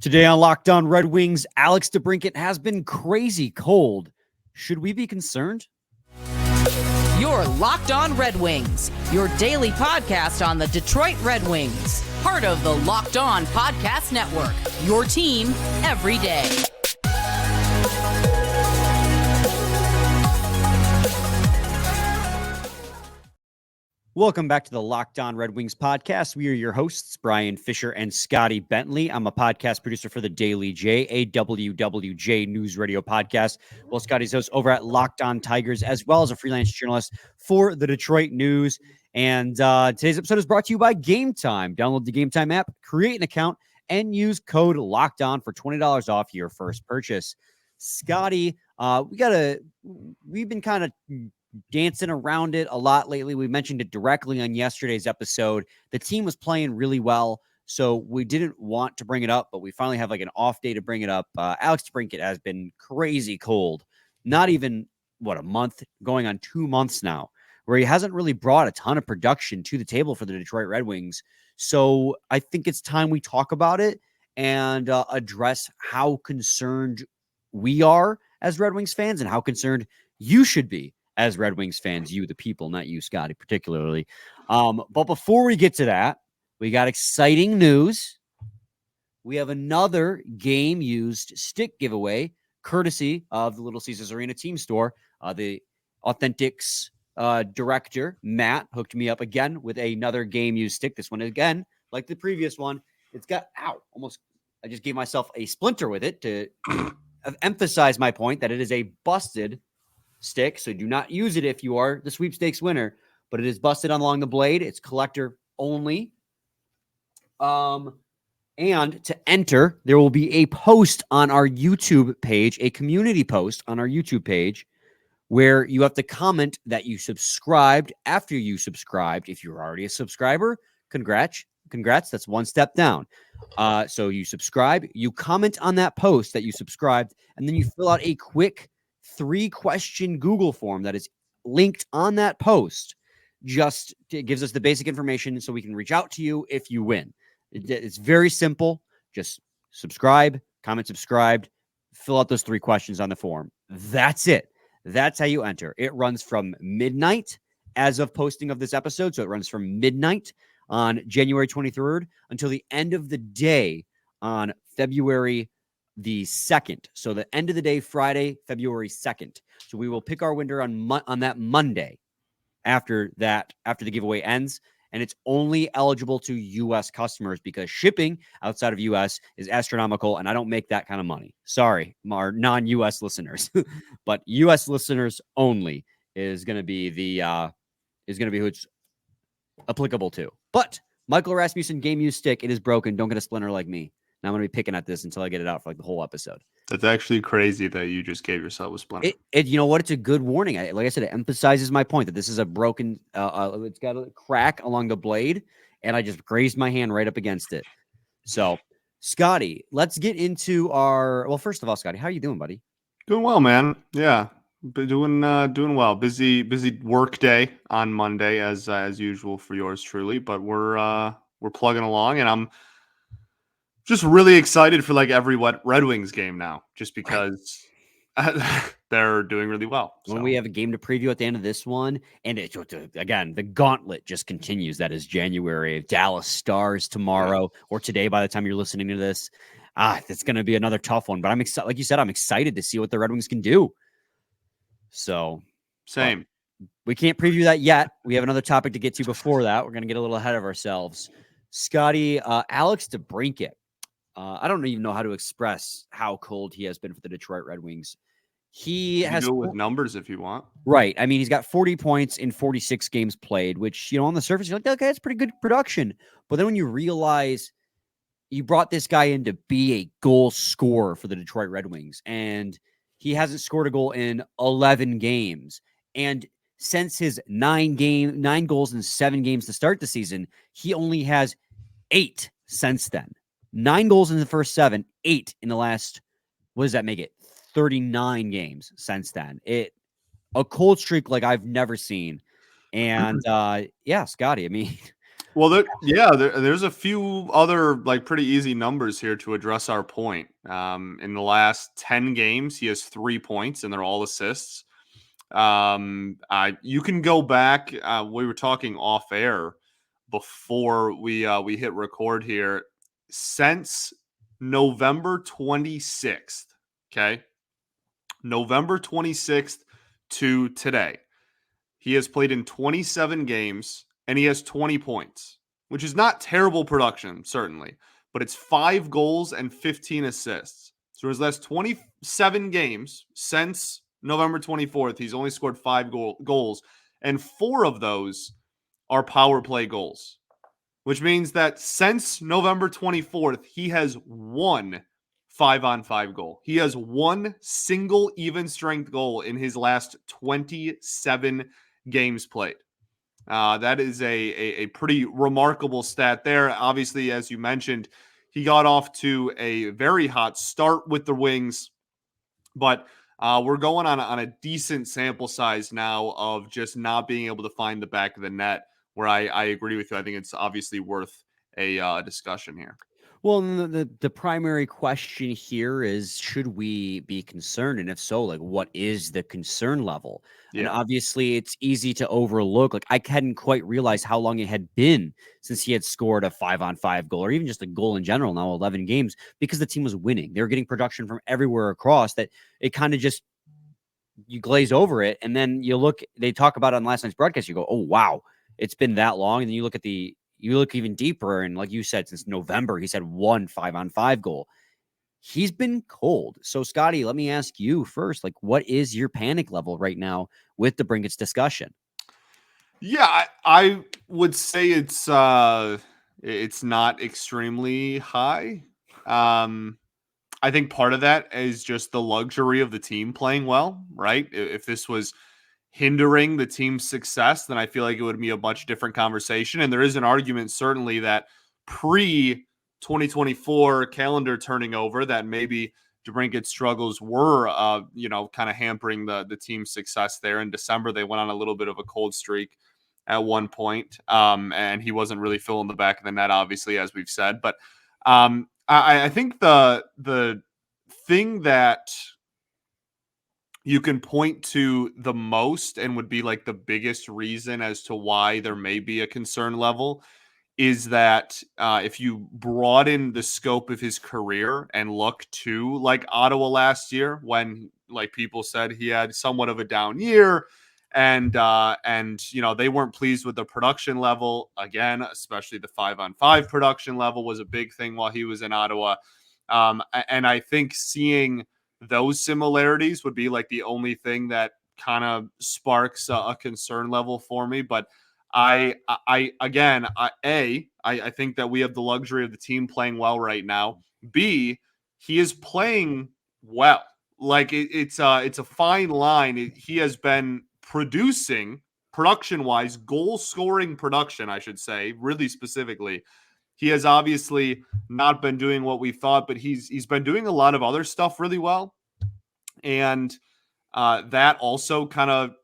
Today on Locked On Red Wings, Alex DeBrincat has been crazy cold. Should we be concerned? You're Locked On Red Wings, your daily podcast on the Detroit Red Wings. Part of the Locked On Podcast Network, your team every day. Welcome back to the Locked On Red Wings podcast. We are your hosts, Brian Fisher and Scotty Bentley. I'm a podcast producer for the Daily J, a WWJ News Radio podcast. Well, Scotty's host over at Locked On Tigers, as well as a freelance journalist for the Detroit News. And today's episode is brought to you by Gametime. Download the Gametime app, create an account, and use code LOCKEDON for $20 off your first purchase. Scotty, we've been kind of dancing around it a lot lately. We mentioned it directly on yesterday's episode. The team was playing really well, so we didn't want to bring it up, but we finally have like an off day to bring it up. Alex DeBrincat has been crazy cold. Not even, a month, going on 2 months now, where he hasn't really brought a ton of production to the table for the Detroit Red Wings. So I think it's time we talk about it and address how concerned we are as Red Wings fans and how concerned you should be as Red Wings fans, you, the people, not you, Scotty, particularly. But before we get to that, we got exciting news. We have another game-used stick giveaway, courtesy of the Little Caesars Arena team store. The Authentics director, Matt, hooked me up again with another game-used stick. This one, again, like the previous one, it's got, I just gave myself a splinter with it to emphasize my point that it is a busted stick, so do not use it if you are the sweepstakes winner, but it is busted along the blade. It's collector only. And to enter, there will be a post on our YouTube page, a community post on our YouTube page, where you have to comment that you subscribed. After you subscribed, if you're already a subscriber, congrats, that's one step down. So you subscribe, you comment on that post that you subscribed, and then you fill out a quick 3-question Google form that is linked on that post. Just it gives us the basic information so we can reach out to you if you win. It's very simple. Just subscribe, comment subscribed, fill out those 3 questions on the form. That's it. That's how you enter. It runs from midnight as of posting of this episode. So it runs from midnight on January 23rd until the end of the day on February the 2nd. So the end of the day, Friday, February 2nd. So we will pick our winner on that Monday after the giveaway ends. And it's only eligible to U.S. customers because shipping outside of U.S. is astronomical, and I don't make that kind of money. Sorry, our non-U.S. listeners. But U.S. listeners only is going to be who it's applicable to. But Michael Rasmussen game use stick, it is broken. Don't get a splinter like me. Now I'm going to be picking at this until I get it out for like the whole episode. That's actually crazy that you just gave yourself a splinter. You know what? It's a good warning. Like I said, it emphasizes my point that this is a broken, it's got a crack along the blade, and I just grazed my hand right up against it. So, Scotty, let's get into first of all, Scotty, how are you doing, buddy? Doing well, man. Yeah, doing well. Busy work day on Monday as usual for yours truly, but we're plugging along, and I'm just really excited for like every Red Wings game now, just because they're doing really well. So. When we have a game to preview at the end of this one, and again, the gauntlet just continues. That is January. Dallas Stars tomorrow or today by the time you're listening to this. It's going to be another tough one, but I'm excited. Like you said, I'm excited to see what the Red Wings can do. So same. We can't preview that yet. We have another topic to get to before that. We're going to get a little ahead of ourselves. Scotty, Alex DeBrincat. I don't even know how to express how cold he has been for the Detroit Red Wings. He has do it with numbers if you want. Right. I mean, he's got 40 points in 46 games played, which, on the surface, you're like, okay, that's pretty good production. But then when you realize you brought this guy in to be a goal scorer for the Detroit Red Wings, and he hasn't scored a goal in 11 games. And since his 9 goals in 7 games to start the season, he only has 8 since then. 9 goals in the first 7, 8 in the last, what does that make it? 39 games since then. A cold streak like I've never seen. And Scotty, I mean, Well, there's a few other like pretty easy numbers here to address our point. In the last 10 games, he has 3 points, and they're all assists. You can go back. We were talking off air before we hit record here. Since November 26th, okay, November 26th to today, he has played in 27 games and he has 20 points, which is not terrible production, certainly, but it's 5 goals and 15 assists. So his last 27 games since November 24th, he's only scored 5 goals, and 4 of those are power play goals, which means that since November 24th, he has one 5-on-5 goal. He has one single even strength goal in his last 27 games played. That is a pretty remarkable stat there. Obviously, as you mentioned, he got off to a very hot start with the Wings, but we're going on a decent sample size now of just not being able to find the back of the net, where I agree with you. I think it's obviously worth a discussion here. Well, the primary question here is, should we be concerned? And if so, like, what is the concern level? And obviously, it's easy to overlook. Like, I hadn't quite realized how long it had been since he had scored a 5-on-5 goal, or even just a goal in general, now 11 games, because the team was winning. They were getting production from everywhere across that it kind of just, you glaze over it. And then you look, they talk about it on last night's broadcast, you go, oh, wow, it's been that long. And then you look even deeper, and like you said, since November, he's had one 5-on-5 goal. He's been cold. So, Scotty, let me ask you first, like, what is your panic level right now with DeBrincat's discussion? Yeah, I would say it's not extremely high. I think part of that is just the luxury of the team playing well, right? If this was hindering the team's success, then I feel like it would be a much different conversation. And there is an argument, certainly, that pre 2024 calendar turning over, that maybe DeBrincat's struggles were, kind of hampering the team's success there. In December, they went on a little bit of a cold streak at one point, and he wasn't really filling the back of the net, obviously, as we've said. But I think the thing that you can point to the most and would be like the biggest reason as to why there may be a concern level is that if you broaden the scope of his career and look to like Ottawa last year, when like people said he had somewhat of a down year, and they weren't pleased with the production level, again, especially the 5-on-5 production level was a big thing while he was in Ottawa. And I think seeing those similarities would be like the only thing that kind of sparks a concern level for me. But I think that we have the luxury of the team playing well right now. B, he is playing well. Like it's a fine line. He has been producing production-wise, goal-scoring production, I should say, really specifically. He has obviously not been doing what we thought, but he's been doing a lot of other stuff really well. And that also kind of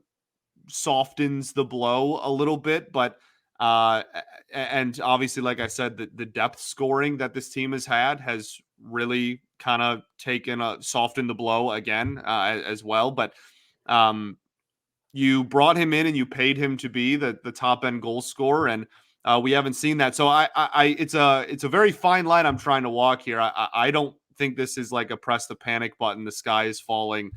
softens the blow a little bit. But and obviously, like I said, the depth scoring that this team has had has really kind of softened the blow again as well. But you brought him in and you paid him to be the top end goal scorer, and we haven't seen that. So it's a very fine line I'm trying to walk here. I don't think this is like a press the panic button, the sky is falling,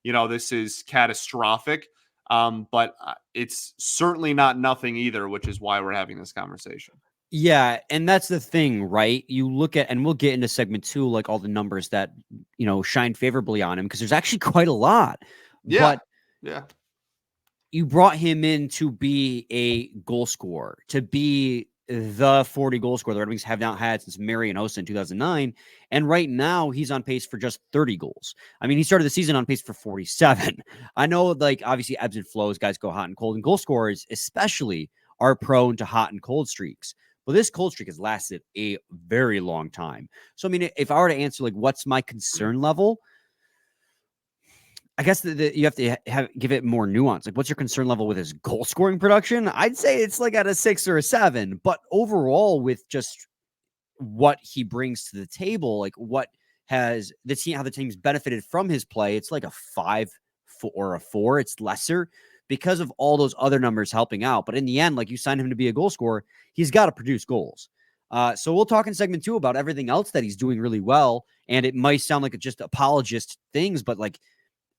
this is catastrophic. But it's certainly not nothing either, which is why we're having this conversation. Yeah, and that's the thing, right? You look at, and we'll get into segment 2, like all the numbers that, shine favorably on him, because there's actually quite a lot. Yeah. But you brought him in to be a goal scorer, to be the 40 goal scorer the Red Wings have not had since Marian Hossa in 2009. And right now he's on pace for just 30 goals. I mean, he started the season on pace for 47. I know, like, obviously ebbs and flows, guys go hot and cold, and goal scorers especially are prone to hot and cold streaks. But this cold streak has lasted a very long time. So, I mean, if I were to answer, like, what's my concern level, I guess you have to give it more nuance. Like, what's your concern level with his goal scoring production? I'd say it's like at a 6 or a 7, but overall with just what he brings to the table, like what has the team, how the team's benefited from his play, it's like a 5 or a 4. It's lesser because of all those other numbers helping out. But in the end, like, you signed him to be a goal scorer, he's got to produce goals. So we'll talk in segment 2 about everything else that he's doing really well. And it might sound like it's just apologist things, but like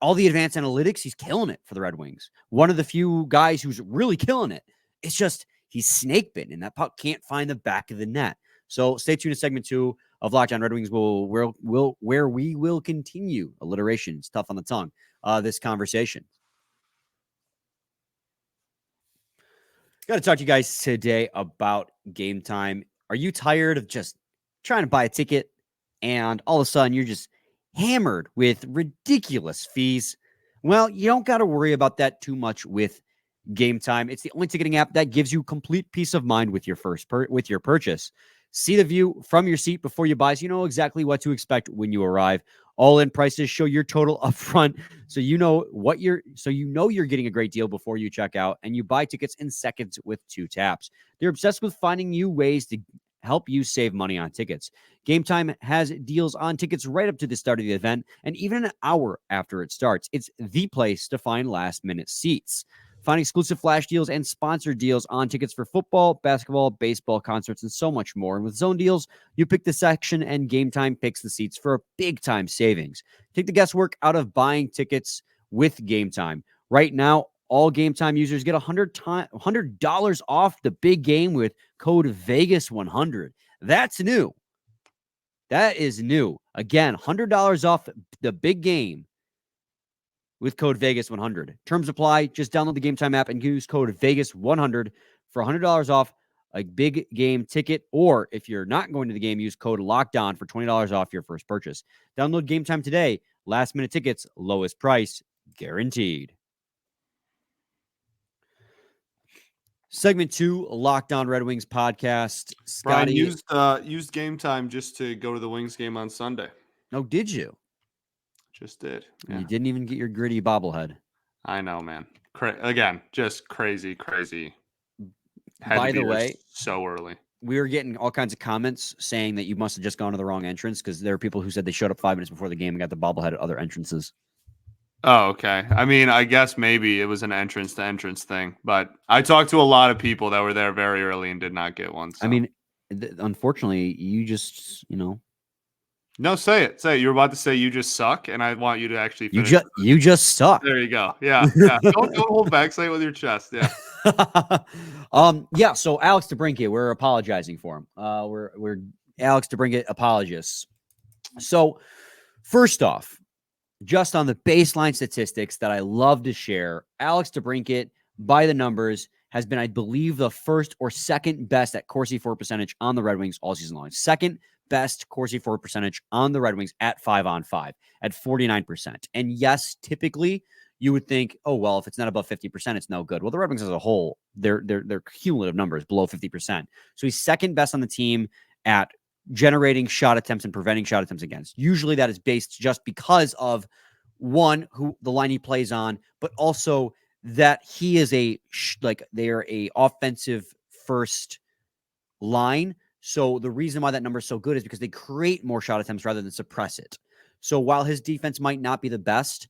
all the advanced analytics, he's killing it for the Red Wings. One of the few guys who's really killing it. It's just he's snake bitten, and that puck can't find the back of the net. So stay tuned to segment 2 of Locked On Red Wings, where we will continue alliteration. It's tough on the tongue. This conversation. Got to talk to you guys today about Gametime. Are you tired of just trying to buy a ticket and all of a sudden you're just hammered with ridiculous fees? Well, you don't got to worry about that too much with Gametime. It's the only ticketing app that gives you complete peace of mind with your purchase. See the view from your seat before you buy, so you know exactly what to expect when you arrive. All-in prices show your total upfront, so you know you're getting a great deal before you check out, and you buy tickets in seconds with 2 taps. They're obsessed with finding new ways to help you save money on tickets. Gametime has deals on tickets right up to the start of the event, and even an hour after it starts. It's the place to find last-minute seats. Find exclusive flash deals and sponsored deals on tickets for football, basketball, baseball, concerts, and so much more. And with zone deals, you pick the section and Gametime picks the seats for a big-time savings. Take the guesswork out of buying tickets with Gametime. Right now, all Gametime users get $100 off the big game with code Vegas100. That's new. That is new. Again, $100 off the big game with code Vegas100. Terms apply. Just download the Gametime app and use code Vegas100 for $100 off a big game ticket. Or if you're not going to the game, use code LOCKDOWN for $20 off your first purchase. Download Gametime today. Last minute tickets, lowest price, guaranteed. Segment 2, Locked On Red Wings podcast. Scotty, Brian used Gametime just to go to the Wings game on Sunday. Oh, did you? Just did. Yeah. You didn't even get your gritty bobblehead. I know, man. Again, just crazy. By the way, so early. We were getting all kinds of comments saying that you must have just gone to the wrong entrance because there are people who said they showed up 5 minutes before the game and got the bobblehead at other entrances. Oh, okay. I mean, I guess maybe it was an entrance to entrance thing, but I talked to a lot of people that were there very early and did not get one. So. I mean, unfortunately, you just, No, say it. Say it. You're about to say you just suck, and I want you to actually finish. You just suck. There you go. Yeah. Don't hold back. Say it with your chest. Yeah. Yeah. So Alex DeBrincat, we're apologizing for him. We're Alex DeBrincat apologists. So first off, just on the baseline statistics that I love to share, Alex DeBrincat, by the numbers, has been, I believe, the first or second best at Corsi for percentage on the Red Wings all season long. Second best Corsi for percentage on the Red Wings at 5-on-5 at 49%. And yes, typically you would think, oh, well, if it's not above 50%, it's no good. Well, the Red Wings as a whole, their cumulative numbers below 50%. So he's second best on the team at generating shot attempts and preventing shot attempts against. Usually that is based just because of, one, who the line he plays on, but also that he is they're a offensive first line. So the reason why that number is so good is because they create more shot attempts rather than suppress it. So while his defense might not be the best,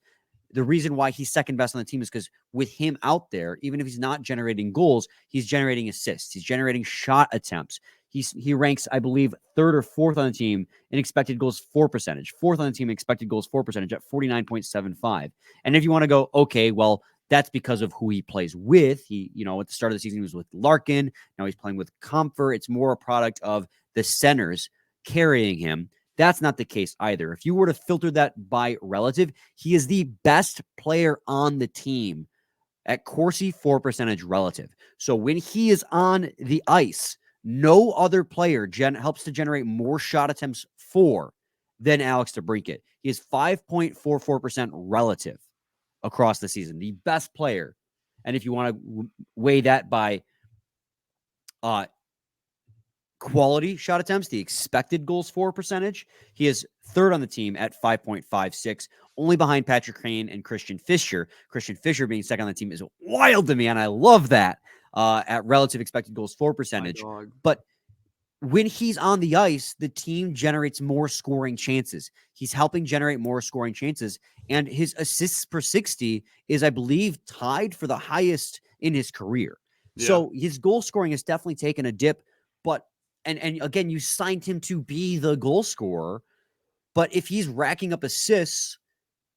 the reason why he's second best on the team is because with him out there, even if he's not generating goals, he's generating assists. He's generating shot attempts. He ranks, I believe, 3rd or 4th on the team in expected goals for percentage. 4th on the team in expected goals for percentage at 49.75. And if you want to go, okay, well, that's because of who he plays with. He, at the start of the season, he was with Larkin. Now he's playing with Comfort. It's more a product of the centers carrying him. That's not the case either. If you were to filter that by relative, he is the best player on the team at Corsi for percentage relative. So when he is on the ice, no other player helps to generate more shot attempts for than Alex DeBrincat. He is 5.44% relative across the season, the best player. And if you want to weigh that by quality shot attempts, the expected goals for percentage, he is third on the team at 5.56, only behind Patrick Kane and Christian Fischer. Christian Fischer being second on the team is wild to me, and I love that at relative expected goals for percentage. But when he's on the ice, the team generates more scoring chances. He's helping generate more scoring chances, and his assists per 60 is, I believe, tied for the highest in his career. Yeah. So his goal scoring has definitely taken a dip, but and again, you signed him to be the goal scorer, but if he's racking up assists,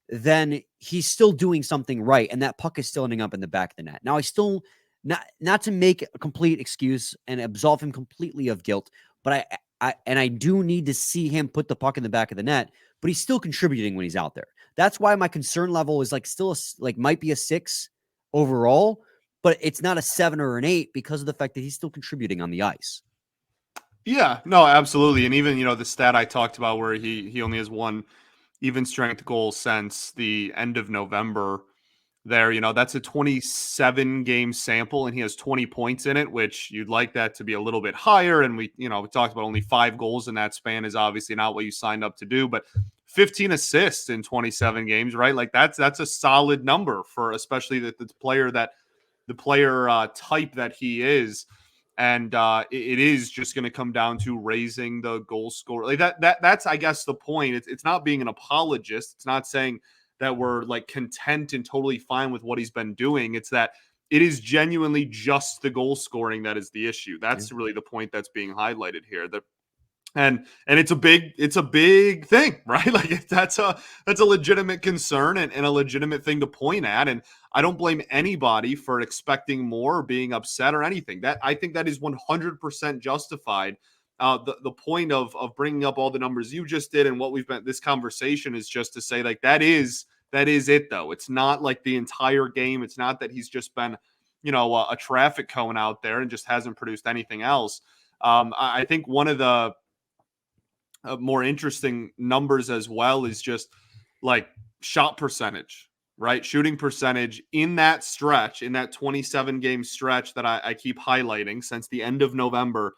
then he's still doing something right, and that puck is still ending up in the back of the net. Now, I still not to make a complete excuse and absolve him completely of guilt, but I do need to see him put the puck in the back of the net, but he's still contributing when he's out there. That's why my concern level is still might be a 6 overall, but it's not a 7 or an 8 because of the fact that he's still contributing on the ice. Yeah, no, absolutely. And even, the stat I talked about where he only has one even strength goal since the end of November there, that's a 27 game sample and he has 20 points in it, which you'd like that to be a little bit higher. And we talked about only 5 goals in that span is obviously not what you signed up to do, but 15 assists in 27 games, right? That's a solid number for especially the player type that he is. And it is just going to come down to raising the goal score. That's, I guess, the point. It's not being an apologist. It's not saying that we're content and totally fine with what he's been doing. It's that it is genuinely just the goal scoring that is the issue. That's really the point that's being highlighted here. And it's a big thing, right? That's a legitimate concern and a legitimate thing to point at. And I don't blame anybody for expecting more or being upset or anything. That I think that is 100% justified. The point of bringing up all the numbers you just did and what we've been, this conversation is just to say that is it though. It's not the entire game. It's not that he's just been, a traffic cone out there and just hasn't produced anything else. I think one of the more interesting numbers as well is just shot percentage, right? Shooting percentage in that stretch, in that 27 game stretch that I keep highlighting since the end of November.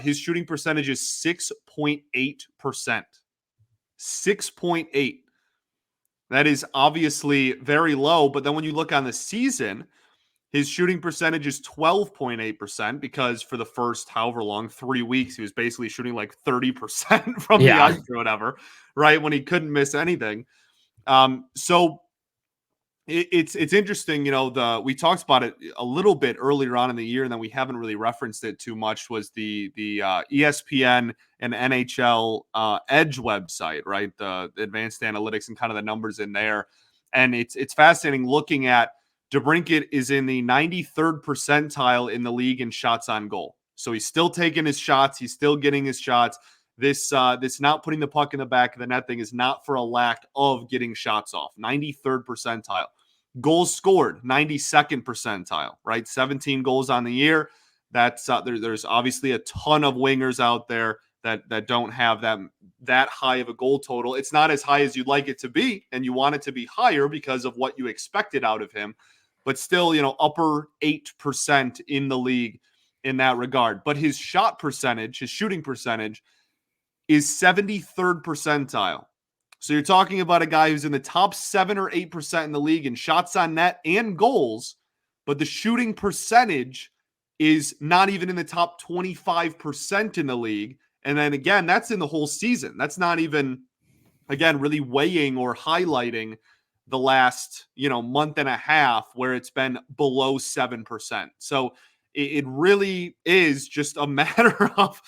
His shooting percentage is 6.8%. 6.8. That is obviously very low, but then when you look on the season, his shooting percentage is 12.8% because for the first however long, 3 weeks, he was basically shooting 30% from the ice or whatever, right? When he couldn't miss anything. So it's interesting, we talked about it a little bit earlier on in the year, and then we haven't really referenced it too much, was the ESPN and NHL Edge website, right? The advanced analytics and kind of the numbers in there. And it's fascinating looking at DeBrincat is in the 93rd percentile in the league in shots on goal. So he's still taking his shots. He's still getting his shots. This not putting the puck in the back of the net thing is not for a lack of getting shots off. 93rd percentile. Goals scored, 92nd percentile, right? 17 goals on the year. That's there's obviously a ton of wingers out there that don't have that high of a goal total. It's not as high as you'd like it to be, and you want it to be higher because of what you expected out of him. But still, upper 8% in the league in that regard. But his shot percentage, his shooting percentage, is 73rd percentile. So you're talking about a guy who's in the top 7 or 8% in the league in shots on net and goals, but the shooting percentage is not even in the top 25% in the league. And then again, that's in the whole season. That's not even, again, really weighing or highlighting the last, month and a half where it's been below 7%. So it really is just a matter of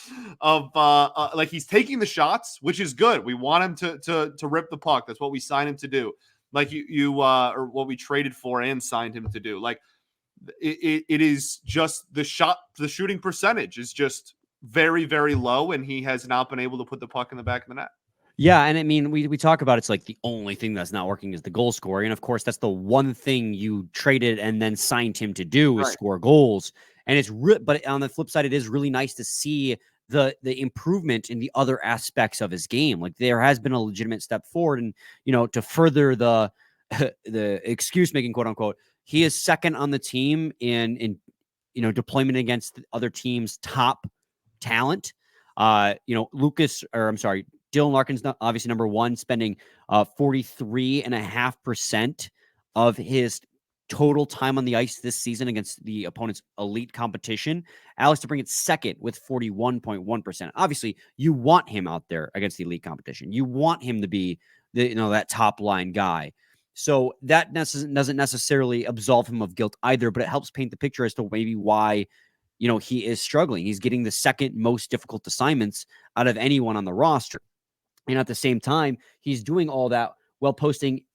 he's taking the shots, which is good. We want him to rip the puck. That's what we signed him to do. Or what we traded for and signed him to do. It is just the shooting percentage is just very, very low, and he has not been able to put the puck in the back of the net. Yeah, and I mean, we talk about it's the only thing that's not working is the goal scoring, and of course, that's the one thing you traded and then signed him to do is score goals. And but on the flip side, it is really nice to see the improvement in the other aspects of his game. There has been a legitimate step forward, and to further the excuse making, quote unquote, he is second on the team in deployment against the other team's top talent. Dylan Larkin's obviously number one, spending 43.5% of his total time on the ice this season against the opponent's elite competition. Alex DeBrincat's second with 41.1%. Obviously, you want him out there against the elite competition. You want him to be that top line guy. So that doesn't necessarily absolve him of guilt either, but it helps paint the picture as to maybe why he is struggling. He's getting the second most difficult assignments out of anyone on the roster. And at the same time, he's doing all that while posting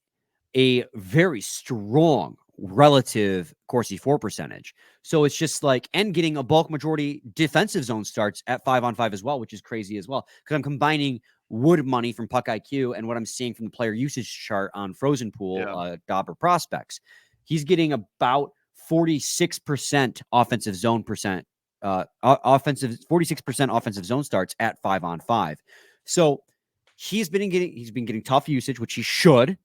a very strong relative Corsi for percentage. So it's just and getting a bulk majority defensive zone starts at 5-on-5 as well, which is crazy as well. Because I'm combining Wood money from Puck IQ and what I'm seeing from the player usage chart on Frozen Pool, Dauber prospects. He's getting about 46% offensive zone percent, 46% offensive zone starts at 5-on-5. So he's been getting tough usage, which he should.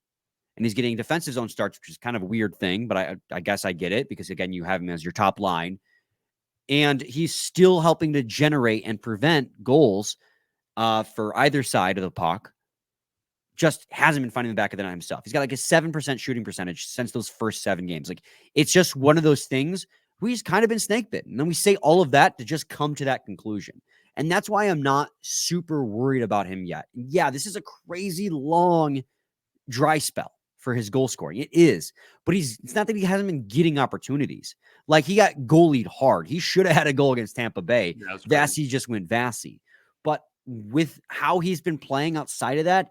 And he's getting defensive zone starts, which is kind of a weird thing, but I guess I get it because, again, you have him as your top line. And he's still helping to generate and prevent goals for either side of the puck. Just hasn't been finding the back of the net himself. He's got a 7% shooting percentage since those first 7 games. It's just one of those things where he's kind of been snake bitten. And then we say all of that to just come to that conclusion. And that's why I'm not super worried about him yet. Yeah, this is a crazy long dry spell for his goal scoring. It is. But it's not that he hasn't been getting opportunities. He got goalied hard. He should have had a goal against Tampa Bay. Vassy just went Vassy. But with how he's been playing outside of that,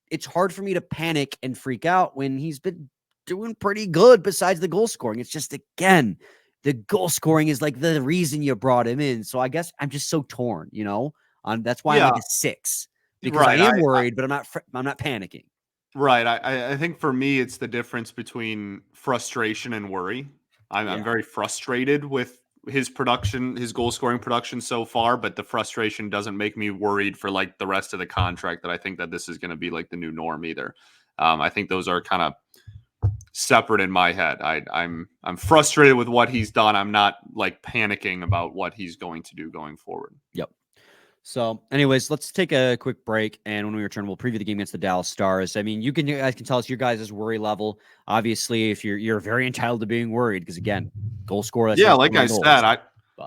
it's hard for me to panic and freak out when he's been doing pretty good besides the goal scoring. It's just, again, the goal scoring is the reason you brought him in. So I guess I'm just so torn, that's why I'm a 6 because I am worried, but I'm not panicking. Right. I think for me, it's the difference between frustration and worry. I'm very frustrated with his production, his goal scoring production so far, but the frustration doesn't make me worried for the rest of the contract that I think that this is going to be the new norm either. I think those are kind of separate in my head. I'm frustrated with what he's done. I'm not panicking about what he's going to do going forward. Yep. So anyways, let's take a quick break. And when we return, we'll preview the game against the Dallas Stars. I mean, you guys can tell us your guys' worry level. Obviously, if you're very entitled to being worried, because again, goal scorer. Yeah, like I said,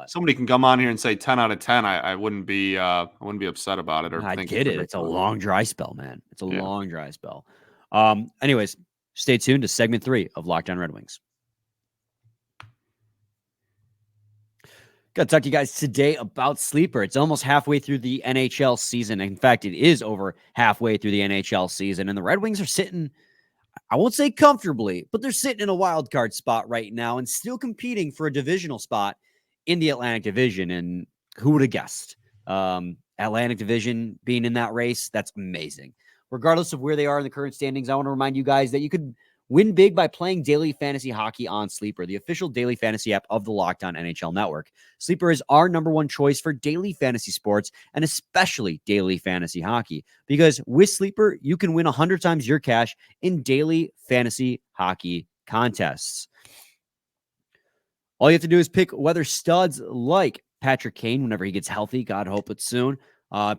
somebody can come on here and say 10 out of 10. I wouldn't be upset about it. Or I get it. It's a long dry spell, man. It's a long dry spell. Anyways, stay tuned to segment 3 of Locked On Red Wings. Got to talk to you guys today about Sleeper. It's almost halfway through the NHL season. In fact, it is over halfway through the NHL season, and the Red Wings are sitting, I won't say comfortably, but they're sitting in a wild card spot right now and still competing for a divisional spot in the Atlantic Division. And who would have guessed? Atlantic Division being in that race, that's amazing. Regardless of where they are in the current standings, I want to remind you guys that you could win big by playing daily fantasy hockey on Sleeper, the official daily fantasy app of the Locked On NHL Network. Sleeper is our number one choice for daily fantasy sports and especially daily fantasy hockey, because with Sleeper, you can win 100 times your cash in daily fantasy hockey contests. All you have to do is pick whether studs like Patrick Kane, whenever he gets healthy, God hope it's soon, Connor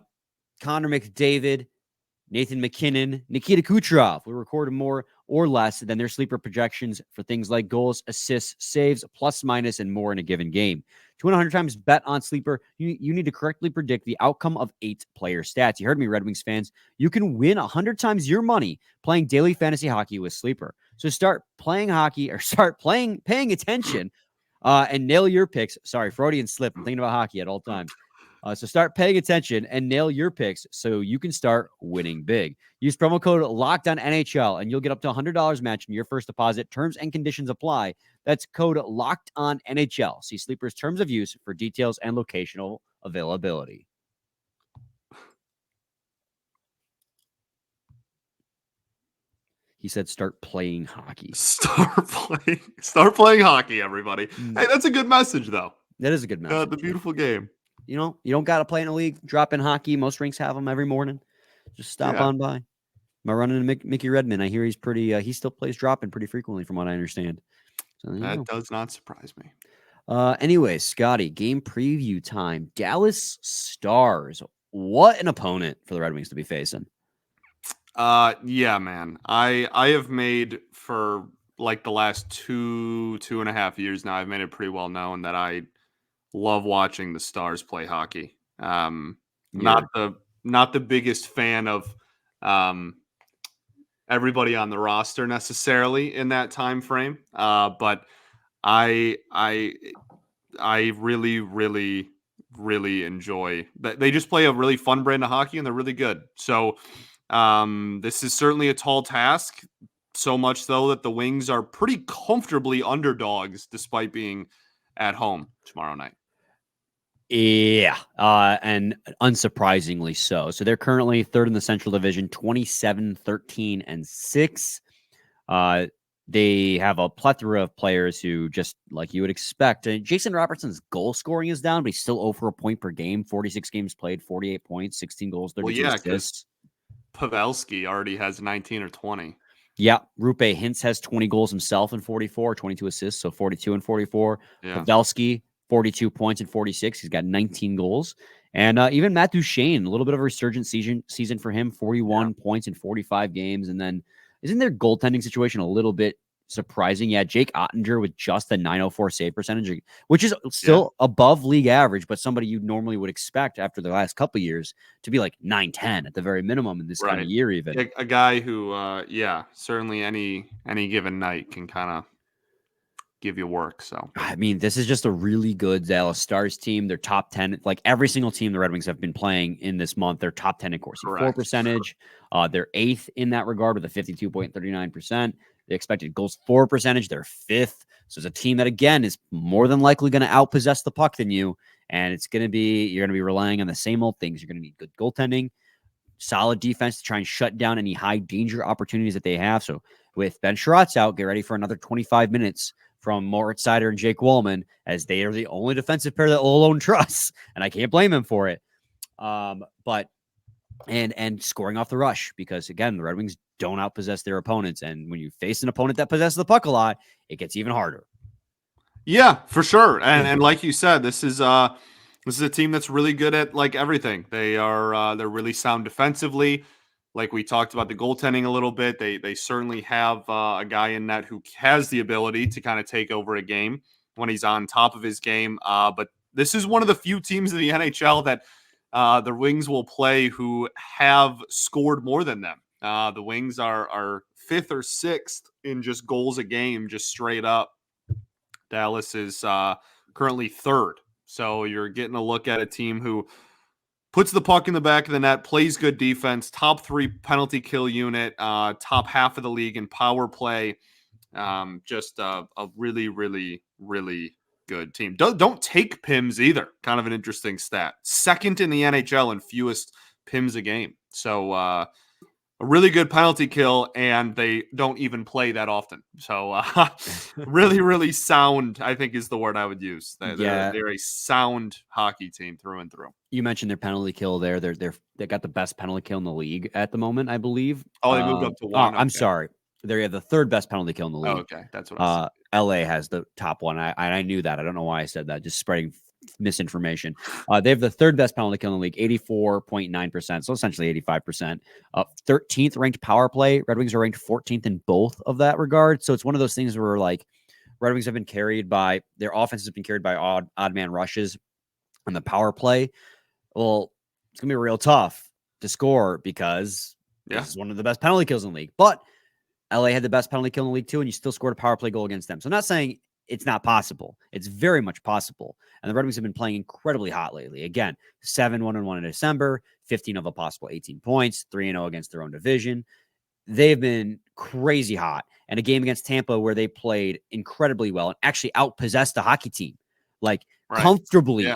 McDavid, Nathan McKinnon, Nikita Kucherov will record more or less than their sleeper projections for things like goals, assists, saves, plus, minus, and more in a given game. To win 100 times bet on Sleeper, you need to correctly predict the outcome of 8 player stats. You heard me, Red Wings fans. You can win 100 times your money playing daily fantasy hockey with Sleeper. So start playing hockey or start paying attention and nail your picks. Sorry, Freudian slip. I'm thinking about hockey at all times. So start paying attention and nail your picks so you can start winning big. Use promo code LOCKEDONNHL and you'll get up to $100 match in your first deposit. Terms and conditions apply. That's code LOCKEDONNHL. See Sleeper's terms of use for details and locational availability. He said start playing hockey. Start playing hockey, everybody. Hey, that's a good message, though. That is a good message. The beautiful game. You know, you don't got to play in a league. Drop in hockey. Most rinks have them every morning. Just stop on by. Am I running into Mickey Redmond? I hear he's pretty. He still plays drop in pretty frequently, from what I understand. So that does not surprise me. Anyway, Scotty, game preview time. Dallas Stars. What an opponent for the Red Wings to be facing. Yeah, man. I have made for like the last 2.5 years now. I've made it pretty well known that I love watching the Stars play hockey. Not You're the biggest fan of everybody on the roster necessarily in that time frame, but I I I really, really, really enjoy that. They just play a really fun brand of hockey and they're really good. So this is certainly a tall task. So much so that the Wings are pretty comfortably underdogs despite being at home tomorrow night. Yeah, and unsurprisingly so. So they're currently third in the Central Division, 27, 13, and 6. They have a plethora of players who, just like you would expect. Jason Robertson's goal scoring is down, but he's still over a point per game. 46 games played, 48 points, 16 goals, 32 assists. Pavelski already has 19 or 20. Yeah, Rupe Hintz has 20 goals himself in 44, 22 assists, so 42 and 44. Yeah. Pavelski, 42 points in 46. He's got 19 goals. And even Matt Duchene, a little bit of a resurgent season for him, 41 points in 45 games. And then isn't their goaltending situation a little bit surprising? Yeah, Jake Ottinger with just a 904 save percentage, which is still above league average, but somebody you normally would expect after the last couple of years to be like 910 at the very minimum in this kind of year even. A guy who, certainly any given night can kind of give you work. So, I mean, this is just a really good Dallas Stars team. They're top 10. Like every single team the Red Wings have been playing in this month, they're top 10 in Corsi for percentage. They're 8th in that regard with a 52.39%. The expected goals for percentage, they're 5th. So it's a team that, again, is more than likely going to outpossess the puck than you. And you're going to be relying on the same old things. You're going to need good goaltending, solid defense to try and shut down any high danger opportunities that they have. So with Ben Sherratt's out, get ready for another 25 minutes from Moritz Seider and Jake Wallman, as they are the only defensive pair that Olone trusts, and I can't blame him for it. But scoring off the rush, because again, the Red Wings don't outpossess their opponents, and when you face an opponent that possesses the puck a lot, it gets even harder. Yeah, for sure. And like you said, this is a team that's really good at like everything. They're really sound defensively. Like we talked about the goaltending a little bit. They certainly have a guy in net who has the ability to kind of take over a game when he's on top of his game. But this is one of the few teams in the NHL that the Wings will play who have scored more than them. The Wings are 5th or 6th in just goals a game, just straight up. Dallas is currently 3rd. So you're getting a look at a team who puts the puck in the back of the net, plays good defense, top 3 penalty kill unit, top half of the league in power play. Just a really, really, really good team. Don't take PIMs either. Kind of an interesting stat. 2nd in the NHL in fewest PIMs a game. So a really good penalty kill, and they don't even play that often. So really, really sound, I think, is the word I would use. They're a sound hockey team through and through. You mentioned their penalty kill there. They got the best penalty kill in the league at the moment, I believe. Oh, they moved up to 1. I'm sorry. They have the 3rd best penalty kill in the league. Oh, okay, that's what I said. LA has the top one. I knew that. I don't know why I said that. Just spreading misinformation. They have the 3rd best penalty kill in the league, 84.9%. So essentially 85%. 13th ranked power play. Red Wings are ranked 14th in both of that regard. So it's one of those things where like Red Wings have been carried by their offense has been carried by odd man rushes on the power play. Well, it's gonna be real tough to score because this is one of the best penalty kills in the league. But LA had the best penalty kill in the league too, and you still scored a power play goal against them. So I'm not saying it's not possible. It's very much possible. And the Red Wings have been playing incredibly hot lately. Again, 7-1-1 in December, 15 of a possible 18 points, 3-0 against their own division. They've been crazy hot. And a game against Tampa where they played incredibly well and actually outpossessed a hockey team. Like comfortably,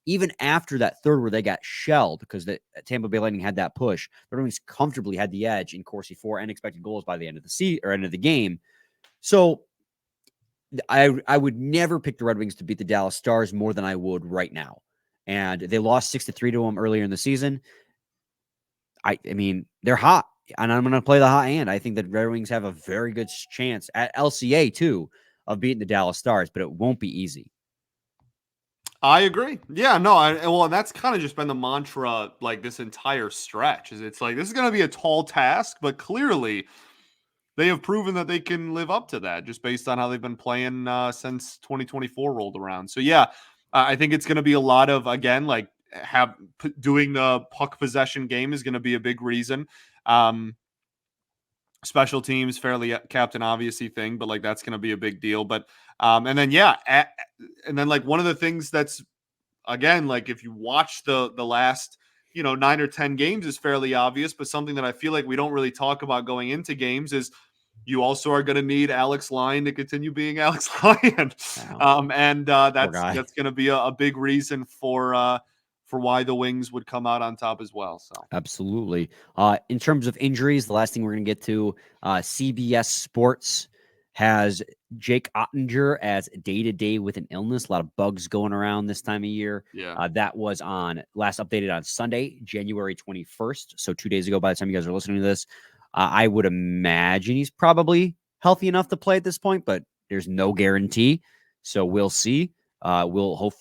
even after that 3rd where they got shelled because the Tampa Bay Lightning had that push, the Red Wings comfortably had the edge in Corsi for and expected goals by the end of the end of the game. So I would never pick the Red Wings to beat the Dallas Stars more than I would right now. And they lost 6-3 to them earlier in the season. I mean, they're hot, and I'm going to play the hot hand. I think that Red Wings have a very good chance at LCA too of beating the Dallas Stars, but it won't be easy. I agree. Yeah, no, well, and that's kind of just been the mantra like this entire stretch. Is it's like this is going to be a tall task, but clearly they have proven that they can live up to that just based on how they've been playing since 2024 rolled around. So yeah, I think it's going to be a lot of again like doing the puck possession game is going to be a big reason. Special teams, fairly captain obviously thing, but like that's going to be a big deal. But and then and then like one of the things that's again like if you watch the last 9 or 10 games is fairly obvious, but something that I feel like we don't really talk about going into games is you also are going to need Alex Lyon to continue being Alex Lyon, and that's going to be a big reason for why the Wings would come out on top as well. So absolutely. In terms of injuries, the last thing we're going to get to, CBS Sports has Jake Ottinger as day-to-day with an illness. A lot of bugs going around this time of year. Yeah. That was last updated on Sunday, January 21st. So 2 days ago, by the time you guys are listening to this, I would imagine he's probably healthy enough to play at this point, but there's no guarantee. So we'll see. We'll hope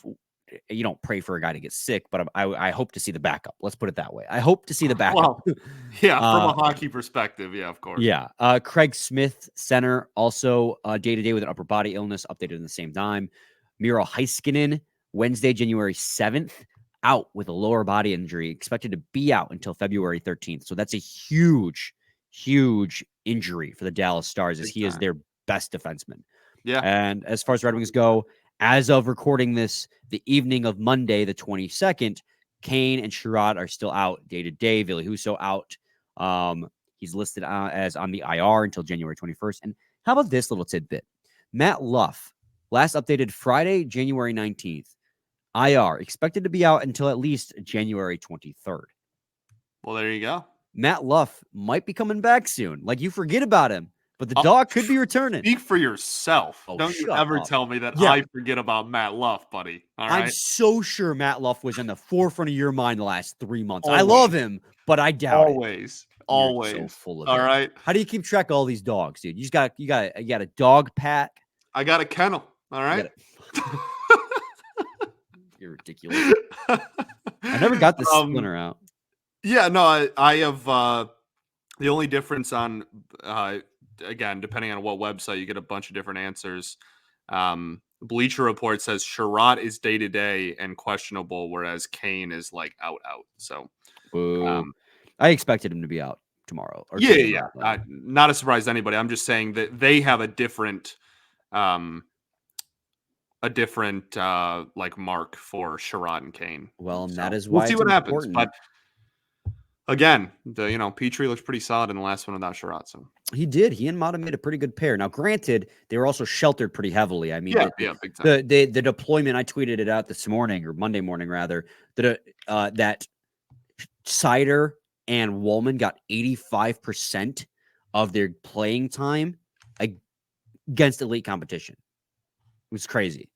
you don't pray for a guy to get sick, but I hope to see the backup. Let's put it that way. I hope to see the backup. Well, yeah, from a hockey perspective, yeah, of course. Yeah. Craig Smith, center, also day-to-day with an upper body illness, updated in the same time. Miro Heiskanen, Wednesday, January 7th, out with a lower body injury, expected to be out until February 13th. So that's a huge, huge injury for the Dallas Stars, as he is their best defenseman. Yeah. And as far as Red Wings go, as of recording this, the evening of Monday, the 22nd, Kane and Sherrod are still out day-to-day. Ville Husso out. He's listed as on the IR until January 21st. And how about this little tidbit? Matt Luff, last updated Friday, January 19th. IR, expected to be out until at least January 23rd. Well, there you go. Matt Luff might be coming back soon. Like, you forget about him, but the dog could be returning. Speak for yourself. Don't you ever tell me that I forget about Matt Luff, buddy. All right? I'm so sure Matt Luff was in the forefront of your mind the last 3 months. Always. I love him, but I doubt it. Always. So full of all it. Right. How do you keep track of all these dogs, dude? You got a dog pack. I got a kennel. All right. You're ridiculous. I never got the splinter out. Yeah, no, I have the only difference on again, depending on what website, you get a bunch of different answers. Bleacher Report says Sherrod is day-to-day and questionable, whereas Kane is like out. So I expected him to be out tomorrow. Or yeah. Not a surprise to anybody. I'm just saying that they have a different like mark for Sherrod and Kane. Well, and that is why we'll see what happens. But again, Petrie looks pretty solid in the last one without Sherrod. So he did. He and Mata made a pretty good pair. Now, granted, they were also sheltered pretty heavily. I mean, big time. The deployment, I tweeted it out this morning or Monday morning rather, that Seider and Woolman got 85% of their playing time against elite competition. It was crazy.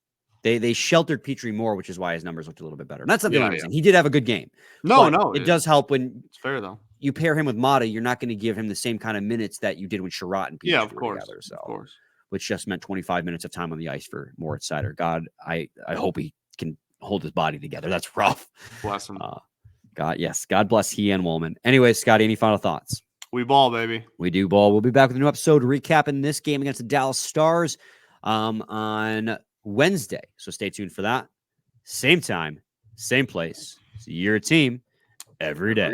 They sheltered Petrie more, which is why his numbers looked a little bit better. And that's something I'm saying. He did have a good game. No, it does help when it's fair though. You pair him with Mata, you're not going to give him the same kind of minutes that you did when Sherrod and Petrie of course, together. So, of course. Which just meant 25 minutes of time on the ice for Moritz Seider. God, I hope he can hold his body together. That's rough. Bless him. God bless he and Woolman. Anyway, Scotty, any final thoughts? We ball, baby. We do ball. We'll be back with a new episode recapping this game against the Dallas Stars on Wednesday. So stay tuned for that. Same time, same place. So you're a team every day.